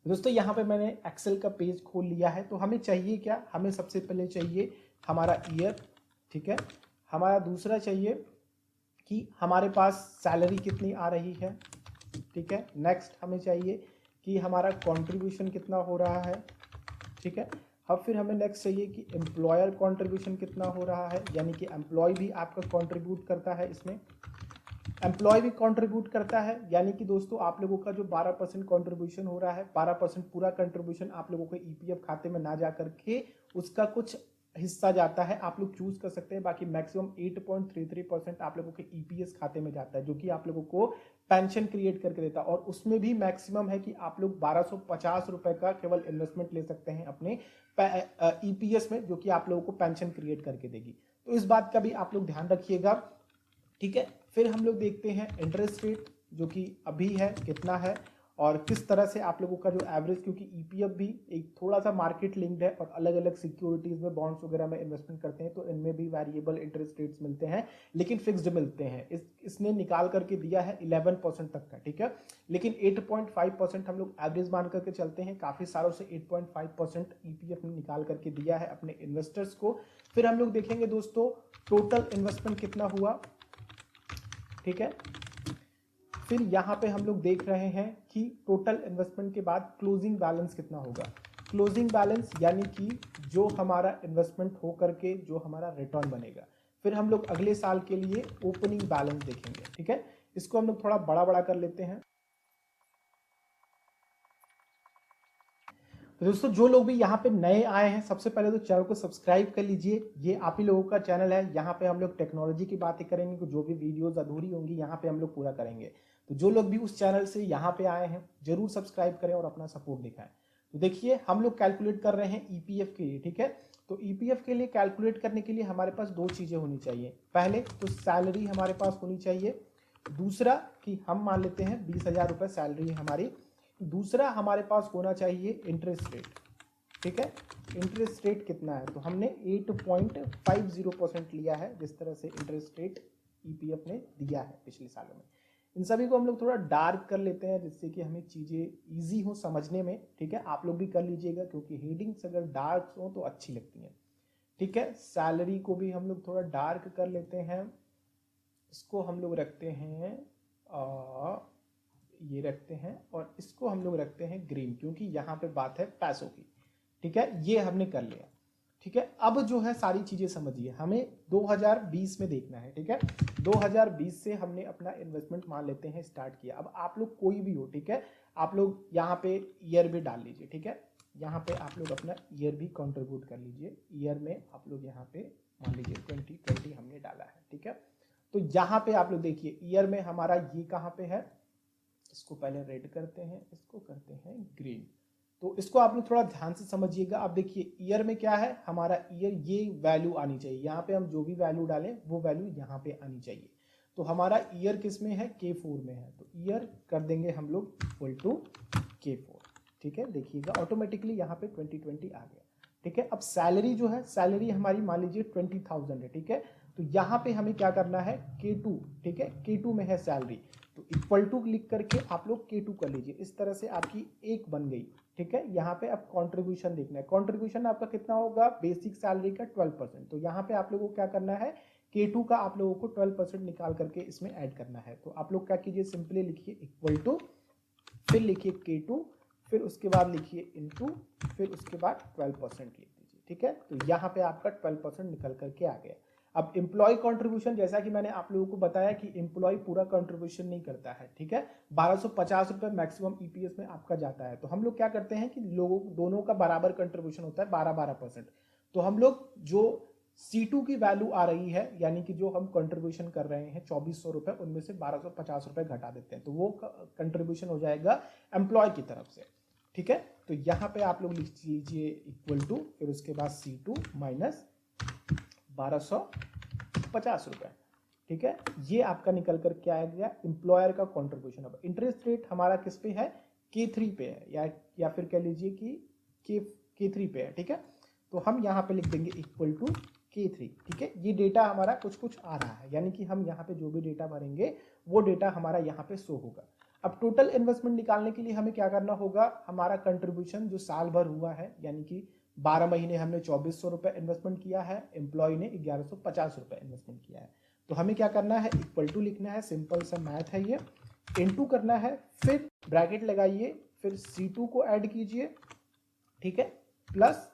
दोस्तों यहाँ पे मैंने एक्सेल का पेज खोल लिया है। तो हमें चाहिए क्या, हमें सबसे पहले चाहिए हमारा ईयर, ठीक है। हमारा दूसरा चाहिए कि हमारे पास सैलरी कितनी आ रही है, ठीक है। नेक्स्ट हमें चाहिए कि हमारा कंट्रीब्यूशन कितना हो रहा है, ठीक है। अब फिर हमें नेक्स्ट चाहिए कि एम्प्लॉयर कंट्रीब्यूशन कितना हो रहा है, यानी कि एम्प्लॉय भी आपका कंट्रीब्यूट करता है इसमें। एम्प्लॉय भी कंट्रीब्यूट करता है, यानी कि दोस्तों आप लोगों का जो 12% कंट्रीब्यूशन हो रहा है, 12% पूरा कंट्रीब्यूशन आप लोगों के ईपीएफ खाते में ना जा करके उसका कुछ हिस्सा जाता है, आप लोग चूज कर सकते हैं। बाकी मैक्सिमम 8.33% आप लोगों के ईपीएस खाते में जाता है, जो कि आप लोगों को पेंशन क्रिएट करके देता है। और उसमें भी मैक्सिमम है कि आप लोग 1250 रुपए का केवल इन्वेस्टमेंट ले सकते हैं अपने ईपीएस में, जो कि आप लोगों को पेंशन क्रिएट करके देगी। तो इस बात का भी आप लोग ध्यान रखिएगा, ठीक है। फिर हम लोग देखते हैं इंटरेस्ट रेट, जो कि अभी है कितना है और किस तरह से आप लोगों का जो एवरेज, क्योंकि ईपीएफ भी एक थोड़ा सा मार्केट लिंक्ड है और अलग अलग सिक्योरिटीज में, बॉन्ड्स वगैरह में इन्वेस्टमेंट करते हैं, तो इनमें भी वेरिएबल इंटरेस्ट रेट्स मिलते हैं, लेकिन फिक्स्ड मिलते हैं। इसने निकाल करके दिया है 11% तक का, ठीक है। लेकिन 8.5% हम लोग एवरेज मान करके चलते हैं, काफी सालों से 8.5% ईपीएफ ने निकाल करके दिया है अपने इन्वेस्टर्स को। फिर हम लोग देखेंगे दोस्तों टोटल इन्वेस्टमेंट कितना हुआ, ठीक है। फिर यहां पे हम लोग देख रहे हैं कि टोटल इन्वेस्टमेंट के बाद क्लोजिंग बैलेंस कितना होगा। क्लोजिंग बैलेंस यानी कि जो हमारा इन्वेस्टमेंट हो करके जो हमारा रिटर्न बनेगा। फिर हम लोग अगले साल के लिए ओपनिंग बैलेंस देखेंगे, ठीक है। इसको हम लोग थोड़ा बड़ा बड़ा कर लेते हैं। तो दोस्तों जो लोग भी यहाँ पे नए आए हैं, सबसे पहले तो चैनल को सब्सक्राइब कर लीजिए। ये आप ही लोगों का चैनल है, यहाँ पे हम लोग टेक्नोलॉजी की बातें करेंगे, जो भी वीडियोस अधूरी होंगी यहाँ पे हम लोग पूरा करेंगे। तो जो लोग भी उस चैनल से यहाँ पे आए हैं जरूर सब्सक्राइब करें और अपना सपोर्ट दिखाएं। तो देखिए हम लोग कैलकुलेट कर रहे हैं ईपीएफ के लिए, ठीक है। तो ईपीएफ के लिए कैलकुलेट करने के लिए हमारे पास दो चीजें होनी चाहिए। पहले तो सैलरी हमारे पास होनी चाहिए, दूसरा कि हम मान लेते हैं 20,000 रुपये सैलरी है हमारी। दूसरा हमारे पास होना चाहिए इंटरेस्ट रेट, ठीक है। इंटरेस्ट रेट कितना है, तो हमने 8.50% लिया है, जिस तरह से इंटरेस्ट रेट ईपीएफ ने दिया है पिछले सालों में। इन सभी को हम लोग थोड़ा डार्क कर लेते हैं, जिससे कि हमें चीज़ें इजी हो समझने में, ठीक है। आप लोग भी कर लीजिएगा, क्योंकि हेडिंग्स अगर डार्क हो तो अच्छी लगती हैं, ठीक है। सैलरी को भी हम लोग थोड़ा डार्क कर लेते हैं, इसको हम लोग रखते हैं ये रखते हैं, और इसको हम लोग रखते हैं ग्रीन, क्योंकि यहाँ पे बात है पैसों की, ठीक है। ये हमने कर लिया, ठीक है। अब जो है सारी चीजें समझिए, हमें 2020 में देखना है, ठीक है। 2020 से हमने अपना इन्वेस्टमेंट मान लेते हैं स्टार्ट किया। अब आप लोग कोई भी हो, ठीक है, आप लोग यहाँ पे ईयर भी डाल लीजिए, ठीक है। यहाँ पे आप लोग अपना ईयर भी कंट्रीब्यूट कर लीजिए। ईयर में आप लोग यहाँ पे मान लीजिए 2020 हमने डाला है, ठीक है। तो यहाँ पे आप लोग देखिए ईयर में हमारा ये कहाँ पे है, इसको पहले रेड करते हैं, इसको करते हैं ग्रीन। तो इसको आप लोग थोड़ा ध्यान से समझिएगा। अब देखिए ईयर में क्या है, हमारा ईयर ये वैल्यू आनी चाहिए, यहाँ पे हम जो भी वैल्यू डालें वो वैल्यू यहाँ पे आनी चाहिए। तो हमारा ईयर किस में है, K4 में है, तो ईयर कर देंगे हम लोग इक्वल टू K4, ठीक है। देखिएगा ऑटोमेटिकली यहाँ पे 2020 आ गया, ठीक है। अब सैलरी जो है, सैलरी हमारी मान लीजिए 20,000 है, ठीक है। तो यहाँ पे हमें क्या करना है, K2, ठीक है, K2 में है सैलरी, तो इक्वल टू लिख करके आप लोग K2 कर लीजिए। इस तरह से आपकी एक बन गई, ठीक है। यहाँ पे अब कंट्रीब्यूशन देखना है, कंट्रीब्यूशन आपका कितना होगा, बेसिक सैलरी का 12%। तो यहाँ पे आप लोगों को क्या करना है, K2 का आप लोगों को 12% निकाल करके इसमें ऐड करना है। तो आप लोग क्या कीजिए, सिंपली लिखिए इक्वल टू, फिर लिखिए K2, फिर उसके बाद लिखिए इनटू, फिर उसके बाद 12% लिख दीजिए, ठीक है। तो यहाँ पे आपका 12% निकल करके आ गया। अब एम्प्लॉय कंट्रीब्यूशन, जैसा कि मैंने आप लोगों को बताया कि एम्प्लॉय पूरा कंट्रीब्यूशन नहीं करता है, ठीक है। 1250 रुपए मैक्सिमम ईपीएस में आपका जाता है। तो हम लोग क्या करते हैं कि लोगों दोनों का बराबर कंट्रीब्यूशन होता है, 12-12%। तो हम लोग जो C2 की वैल्यू आ रही है, यानी कि जो हम कंट्रीब्यूशन कर रहे हैं 2400 रुपए, उनमें से 1250 रुपए घटा देते हैं, तो वो कंट्रीब्यूशन हो जाएगा एम्प्लॉय की तरफ से, ठीक है। तो यहाँ पे आप लोग लिख लीजिए इक्वल टू, फिर उसके बाद C2 माइनस 1250 रुपए, ठीक है। ये आपका निकल कर क्या आ गया, एम्प्लॉयर का कंट्रीब्यूशन। अब इंटरेस्ट रेट हमारा किस पे है, K3 पे है, या फिर कह लीजिए कि K3 पे है, ठीक है। तो हम यहाँ पे लिख देंगे इक्वल टू K3, ठीक है। ये डेटा हमारा कुछ कुछ आ रहा है, यानी कि हम यहाँ पे जो भी डेटा भरेंगे वो डेटा हमारा यहाँ पे शो होगा। अब टोटल इन्वेस्टमेंट निकालने के लिए हमें क्या करना होगा, हमारा कंट्रीब्यूशन जो साल भर हुआ है, यानी कि 12 महीने हमने 2400 रुपए इन्वेस्टमेंट किया है, एम्प्लॉय ने 1150 रुपए इन्वेस्टमेंट किया है। तो हमें क्या करना है, इक्वल टू लिखना है, सिंपल सा मैथ है ये, इनटू करना है, फिर ब्रैकेट लगाइए, फिर C2 को ऐड कीजिए, ठीक है, प्लस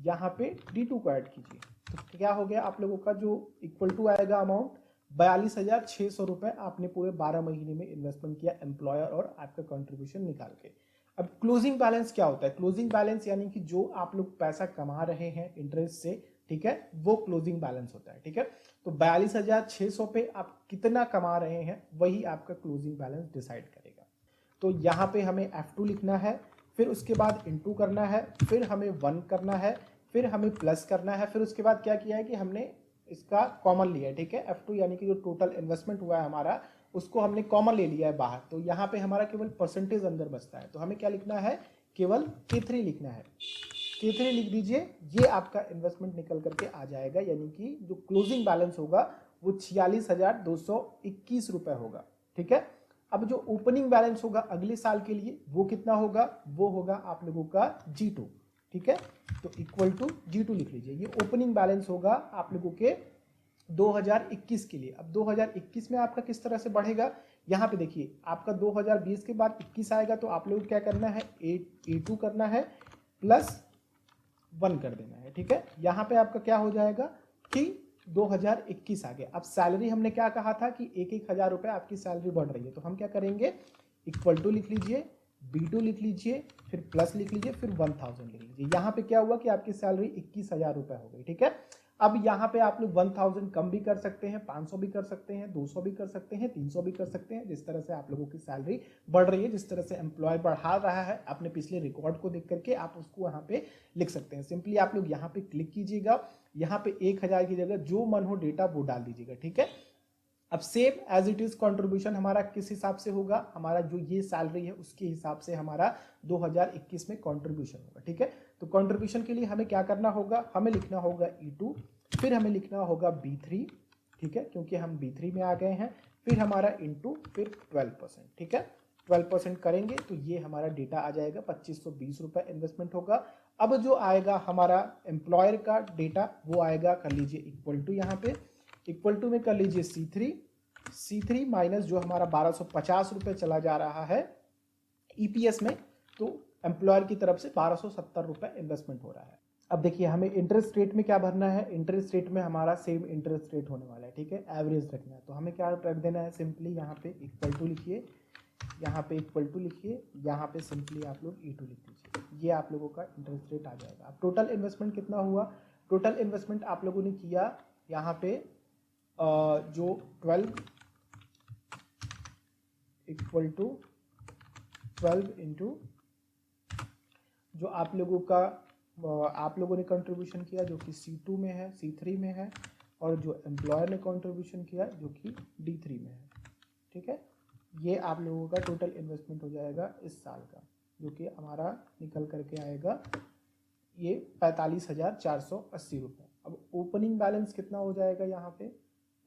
यहाँ पे D2 को ऐड कीजिए। तो क्या हो गया आप लोगों का, जो इक्वल टू आएगा अमाउंट 42,600 रुपए आपने पूरे 12 महीने में इन्वेस्टमेंट किया एम्प्लॉयर और आपका कंट्रीब्यूशन निकाल के। अब क्लोजिंग बैलेंस क्या होता है, क्लोजिंग बैलेंस यानी कि जो आप लोग पैसा कमा रहे हैं इंटरेस्ट से, ठीक है, वो क्लोजिंग बैलेंस होता है, ठीक है। तो 42,600 पे आप कितना कमा रहे हैं वही आपका क्लोजिंग बैलेंस डिसाइड करेगा। तो यहाँ पे हमें F2 लिखना है, फिर उसके बाद इनटू करना है, फिर हमें 1 करना है, फिर हमें प्लस करना है, फिर उसके बाद क्या किया है कि हमने इसका कॉमन लिया है, ठीक है, F2 यानी कि जो टोटल इन्वेस्टमेंट हुआ है हमारा उसको हमने कॉमन ले लिया है बाहर। तो यहाँ पे हमारा केवल परसेंटेज अंदर बचता है, तो हमें क्या लिखना है, केवल K3 लिखना है, K3 लिख दीजिए, ये आपका इन्वेस्टमेंट निकल करके आ जाएगा, यानी कि जो क्लोजिंग बैलेंस होगा वो 46,221 रुपए होगा, ठीक है। अब जो ओपनिंग बैलेंस होगा अगले साल के लिए वो कितना होगा, वो होगा आप लोगों का G2, ठीक है। तो इक्वल टू G2 लिख लीजिए, ये ओपनिंग बैलेंस होगा आप लोगों के 2021 के लिए। अब 2021 में आपका किस तरह से बढ़ेगा, यहाँ पे देखिए आपका 2020 के बाद 21 आएगा, तो आप लोग क्या करना है, A2 करना है, प्लस 1 कर देना है, ठीक है। यहाँ पे आपका क्या हो जाएगा कि 2021 आ गया। अब सैलरी हमने क्या कहा था कि 1,000 रुपए आपकी सैलरी बढ़ रही है, तो हम क्या करेंगे, इक्वल टू लिख लीजिए, B2 लिख लीजिए, फिर प्लस लिख लीजिए, फिर 1000 लिख लीजिए। यहाँ पे क्या हुआ कि आपकी सैलरी 21,000 रुपए हो गई, ठीक है। अब यहाँ पे आप लोग 1000 कम भी कर सकते हैं, 500 भी कर सकते हैं, 200 भी कर सकते हैं, 300 भी कर सकते हैं, जिस तरह से आप लोगों की सैलरी बढ़ रही है, जिस तरह से एम्प्लॉय बढ़ा रहा है, अपने पिछले रिकॉर्ड को देख करके आप उसको वहाँ पे लिख सकते हैं। सिंपली आप लोग यहाँ पे क्लिक कीजिएगा, यहाँ पे 1000 की जगह जो मन हो डेटा वो डाल दीजिएगा, ठीक है। अब same as it is contribution हमारा किस हिसाब से होगा, हमारा जो ये सैलरी है उसके हिसाब से हमारा 2021 में कंट्रीब्यूशन होगा, ठीक है। तो कंट्रीब्यूशन के लिए हमें क्या करना होगा, हमें लिखना होगा E2, फिर हमें लिखना होगा B3, ठीक है, क्योंकि हम B3 में आ गए हैं, फिर हमारा इनटू, फिर 12%, ठीक है। 12% करेंगे तो ये हमारा डेटा आ जाएगा, 2520 रुपए इन्वेस्टमेंट होगा। अब जो आएगा हमारा एम्प्लॉयर का डेटा वो आएगा, कर लीजिए इक्वल टू, यहाँ पे इक्वल टू में कर लीजिए C3 माइनस जो हमारा 1250 रुपए चला जा रहा है EPS में, तो एम्प्लॉयर की तरफ से 1270 रुपए इन्वेस्टमेंट हो रहा है। अब देखिए हमें इंटरेस्ट रेट में क्या भरना है, इंटरेस्ट रेट में हमारा सेम इंटरेस्ट रेट होने वाला है, ठीक है, एवरेज रखना है। तो हमें क्या रख देना है, सिंपली यहाँ पे इक्वल टू लिखिए, यहाँ पे इक्वल टू लिखिए, यहाँ पे सिंपली आप लोग E2 लिख दीजिए, ये आप लोगों का इंटरेस्ट रेट आ जाएगा। अब टोटल इन्वेस्टमेंट कितना हुआ, टोटल इन्वेस्टमेंट आप लोगों ने किया यहाँ पे जो 12 इक्वल टू 12 इंटू जो आप लोगों ने कंट्रीब्यूशन किया जो कि C2 में है, C3 में है, और जो एम्प्लॉयर ने कंट्रीब्यूशन किया जो कि D3 में है, ठीक है। ये आप लोगों का टोटल इन्वेस्टमेंट हो जाएगा इस साल का, जो कि हमारा निकल करके आएगा ये 45,480 रुपये। अब ओपनिंग बैलेंस कितना हो जाएगा, यहाँ पे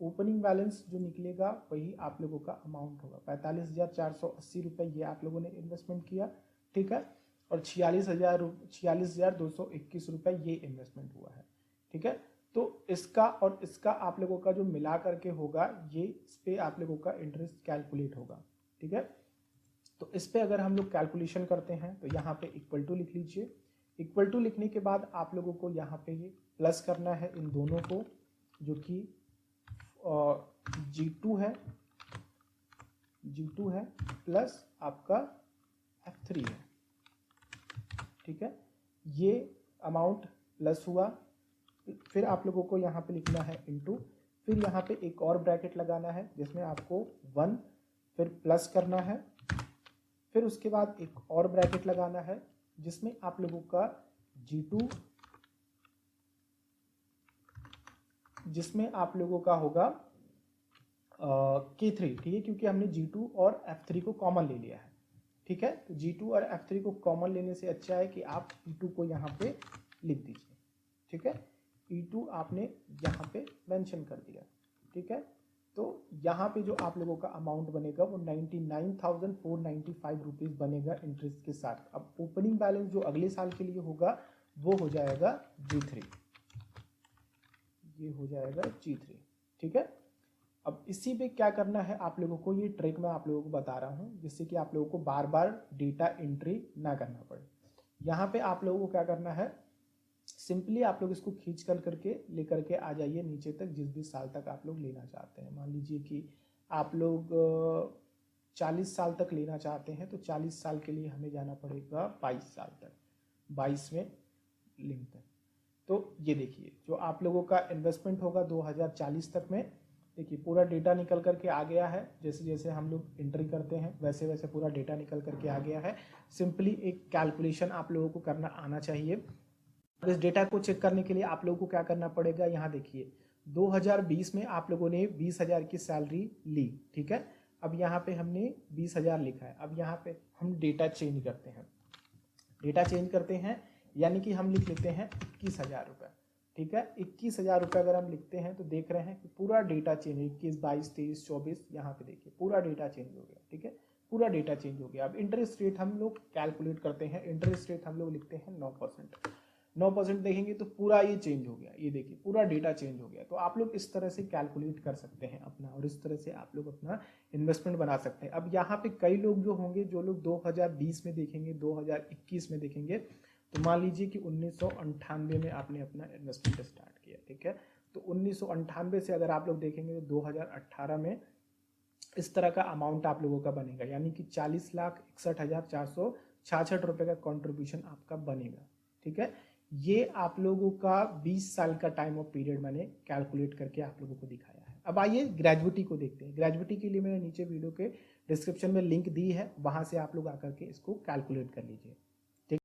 ओपनिंग बैलेंस जो निकलेगा वही आप लोगों का अमाउंट होगा, 45,480 रुपये ये आप लोगों ने इन्वेस्टमेंट किया, ठीक है, और 46,221 रुपये ये इन्वेस्टमेंट हुआ है, ठीक है। तो इसका और इसका आप लोगों का जो मिला करके होगा, ये इस पे आप लोगों का इंटरेस्ट कैलकुलेट होगा, ठीक है। तो इस पे अगर हम लोग कैलकुलेशन करते हैं तो यहाँ पे इक्वल टू लिख लीजिए, इक्वल टू लिखने के बाद आप लोगों को यहाँ पे ये प्लस करना है इन दोनों को, जो कि G2 है प्लस आपका F3 है, ठीक है। ये अमाउंट प्लस हुआ, फिर आप लोगों को यहाँ पे लिखना है इनटू, फिर यहाँ पे एक और ब्रैकेट लगाना है जिसमें आपको 1 फिर प्लस करना है, फिर उसके बाद एक और ब्रैकेट लगाना है जिसमें आप लोगों का G2, जिसमें आप लोगों का होगा K3, ठीक है, क्योंकि हमने G2 और F3 को कॉमन ले लिया है, ठीक है। तो G2 और F3 को कॉमन लेने से अच्छा है कि आप E2 को यहाँ पे लिख दीजिए, ठीक है। E2 आपने यहाँ पे मेंशन कर दिया, ठीक है। तो यहाँ पे जो आप लोगों का अमाउंट बनेगा वो 99,495 रुपीज़ बनेगा इंटरेस्ट के साथ। अब ओपनिंग बैलेंस जो अगले साल के लिए होगा वो हो जाएगा G3, ये हो जाएगा G3, ठीक है। अब इसी पे क्या करना है आप लोगों को, ये ट्रिक मैं आप लोगों को बता रहा हूँ जिससे कि आप लोगों को बार बार डेटा एंट्री ना करना पड़े। यहाँ पे आप लोगों को क्या करना है, सिंपली आप लोग इसको खींच कर करके लेकर के आ जाइए नीचे तक, जिस भी साल तक आप लोग लेना चाहते हैं। मान लीजिए कि आप लोग 40 साल तक लेना चाहते हैं तो 40 साल के लिए हमें जाना पड़ेगा 22 साल तक, 22वें लिंक तक। तो ये देखिए जो आप लोगों का इन्वेस्टमेंट होगा 2040 तक में, देखिए पूरा डेटा निकल करके आ गया है। जैसे जैसे हम लोग एंट्री करते हैं वैसे वैसे पूरा डेटा निकल करके आ गया है। सिंपली एक कैलकुलेशन आप लोगों को करना आना चाहिए। इस डेटा को चेक करने के लिए आप लोगों को क्या करना पड़ेगा, यहाँ देखिए 2020 में आप लोगों ने 20,000 की सैलरी ली, ठीक है। अब यहाँ पे हमने 20,000 लिखा है। अब यहाँ पे हम डेटा चेंज करते हैं, डेटा चेंज करते हैं यानी कि हम लिख लेते हैं 21,000 रुपये, ठीक है। 21,000 रुपये अगर हम लिखते हैं तो देख रहे हैं कि पूरा डेटा चेंज 21, 22, 23, 24, यहाँ पे देखिए पूरा डेटा चेंज हो गया, ठीक है, पूरा डेटा चेंज हो गया। अब इंटरेस्ट रेट हम लोग कैलकुलेट करते हैं, इंटरेस्ट रेट हम लोग लिखते हैं 9%। 9% देखेंगे तो पूरा ये चेंज हो गया, ये देखिए पूरा डेटा चेंज हो गया। तो आप लोग इस तरह से कैलकुलेट कर सकते हैं अपना, और इस तरह से आप लोग अपना इन्वेस्टमेंट बना सकते हैं। अब यहाँ पे कई लोग जो होंगे, जो लोग 2020 में देखेंगे, 2021 में देखेंगे, तो मान लीजिए कि 1998 में आपने अपना इन्वेस्टमेंट स्टार्ट किया, ठीक है। तो 1998 से अगर आप लोग देखेंगे तो 2018 में इस तरह का अमाउंट आप लोगों का बनेगा, यानी कि 40,61,466 रुपये का कॉन्ट्रीब्यूशन आपका बनेगा, ठीक है। ये आप लोगों का 20 साल का टाइम ऑफ पीरियड मैंने कैलकुलेट करके आप लोगों को दिखाया है। अब आइए ग्रेजुइटी को देखते हैं। ग्रेजुइटी के लिए मैंने नीचे वीडियो के डिस्क्रिप्शन में लिंक दी है, वहां से आप लोग आकर के इसको कैलकुलेट कर लीजिए।